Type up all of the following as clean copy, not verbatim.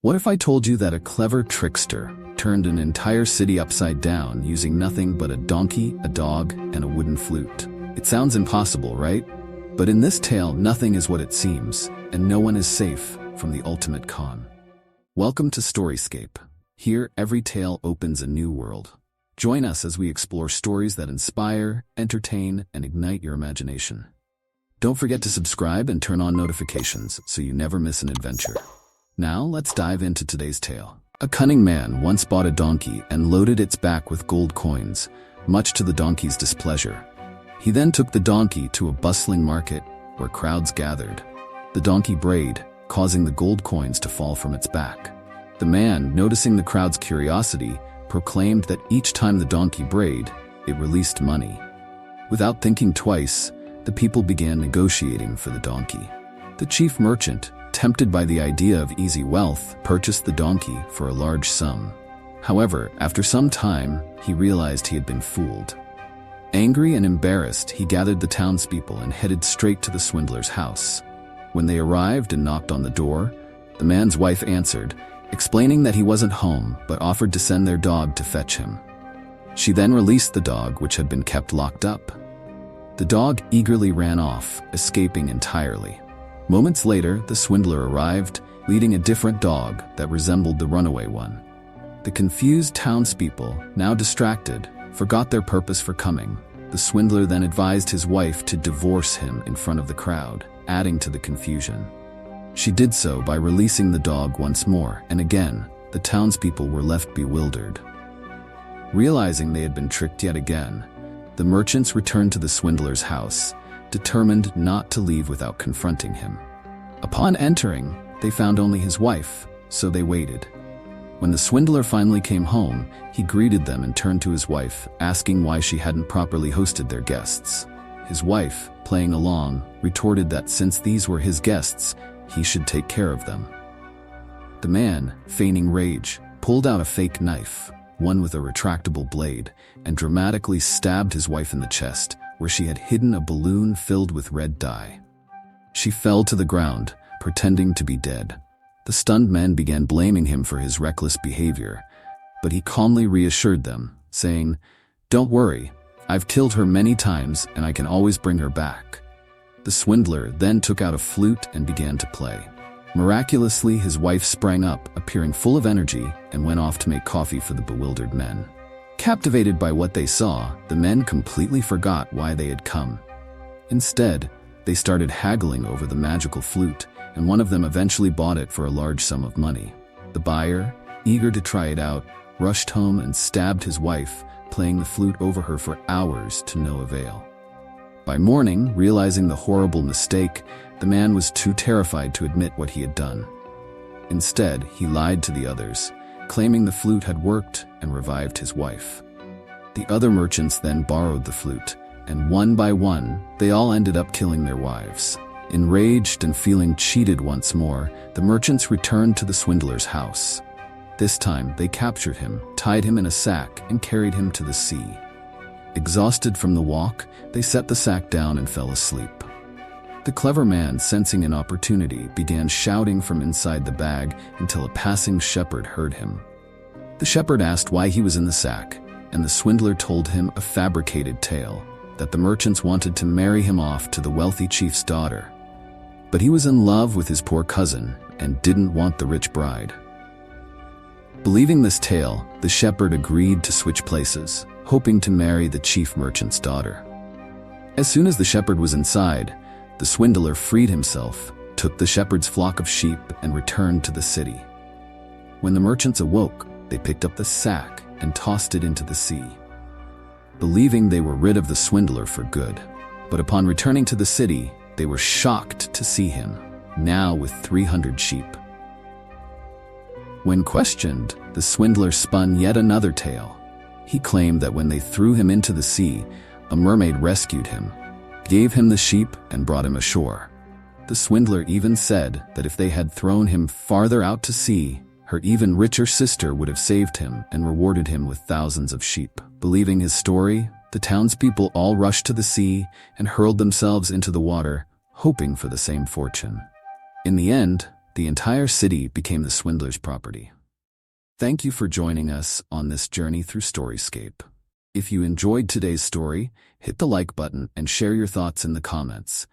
What if I told you that a clever trickster turned an entire city upside down using nothing but a donkey, a dog, and a wooden flute? It sounds impossible, right? But in this tale, nothing is what it seems, and no one is safe from the ultimate con. Welcome to Storyscape. Here, every tale opens a new world. Join us as we explore stories that inspire, entertain, and ignite your imagination. Don't forget to subscribe and turn on notifications so you never miss an adventure. Now, let's dive into today's tale. A cunning man once bought a donkey and loaded its back with gold coins, much to the donkey's displeasure. He then took the donkey to a bustling market where crowds gathered. The donkey brayed, causing the gold coins to fall from its back. The man, noticing the crowd's curiosity, proclaimed that each time the donkey brayed, it released money. Without thinking twice, the people began negotiating for the donkey. The chief merchant, tempted by the idea of easy wealth, purchased the donkey for a large sum. However, after some time, he realized he had been fooled. Angry and embarrassed, he gathered the townspeople and headed straight to the swindler's house. When they arrived and knocked on the door, the man's wife answered, explaining that he wasn't home but offered to send their dog to fetch him. She then released the dog, which had been kept locked up. The dog eagerly ran off, escaping entirely. Moments later, the swindler arrived, leading a different dog that resembled the runaway one. The confused townspeople, now distracted, forgot their purpose for coming. The swindler then advised his wife to divorce him in front of the crowd, adding to the confusion. She did so by releasing the dog once more, and again, the townspeople were left bewildered. Realizing they had been tricked yet again, the merchants returned to the swindler's house, determined not to leave without confronting him. Upon entering, they found only his wife, so they waited. When the swindler finally came home, he greeted them and turned to his wife, asking why she hadn't properly hosted their guests. His wife, playing along, retorted that since these were his guests, he should take care of them. The man, feigning rage, pulled out a fake knife, one with a retractable blade, and dramatically stabbed his wife in the chest, where she had hidden a balloon filled with red dye. She fell to the ground, pretending to be dead. The stunned men began blaming him for his reckless behavior, but he calmly reassured them, saying, "Don't worry, I've killed her many times and I can always bring her back." The swindler then took out a flute and began to play. Miraculously, his wife sprang up, appearing full of energy, and went off to make coffee for the bewildered men. Captivated by what they saw, the men completely forgot why they had come. Instead, they started haggling over the magical flute, and one of them eventually bought it for a large sum of money. The buyer, eager to try it out, rushed home and stabbed his wife, playing the flute over her for hours to no avail. By morning, realizing the horrible mistake, the man was too terrified to admit what he had done. Instead, he lied to the others, claiming the flute had worked and revived his wife. The other merchants then borrowed the flute, and one by one, they all ended up killing their wives. Enraged and feeling cheated once more, the merchants returned to the swindler's house. This time, they captured him, tied him in a sack, and carried him to the sea. Exhausted from the walk, they set the sack down and fell asleep. The clever man, sensing an opportunity, began shouting from inside the bag until a passing shepherd heard him. The shepherd asked why he was in the sack, and the swindler told him a fabricated tale, that the merchants wanted to marry him off to the wealthy chief's daughter. But he was in love with his poor cousin and didn't want the rich bride. Believing this tale, the shepherd agreed to switch places, hoping to marry the chief merchant's daughter. As soon as the shepherd was inside, the swindler freed himself, took the shepherd's flock of sheep, and returned to the city. When the merchants awoke, they picked up the sack and tossed it into the sea, believing they were rid of the swindler for good. But upon returning to the city, they were shocked to see him, now with 300 sheep. When questioned, the swindler spun yet another tale. He claimed that when they threw him into the sea, a mermaid rescued him, gave him the sheep, and brought him ashore. The swindler even said that if they had thrown him farther out to sea, her even richer sister would have saved him and rewarded him with thousands of sheep. Believing his story, the townspeople all rushed to the sea and hurled themselves into the water, hoping for the same fortune. In the end, the entire city became the swindler's property. Thank you for joining us on this journey through Storyscape. If you enjoyed today's story, hit the like button and share your thoughts in the comments.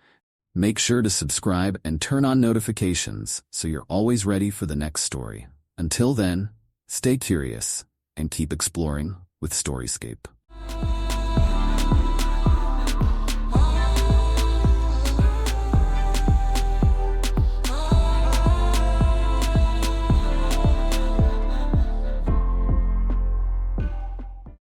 Make sure to subscribe and turn on notifications so you're always ready for the next story. Until then, stay curious and keep exploring with Storyscape.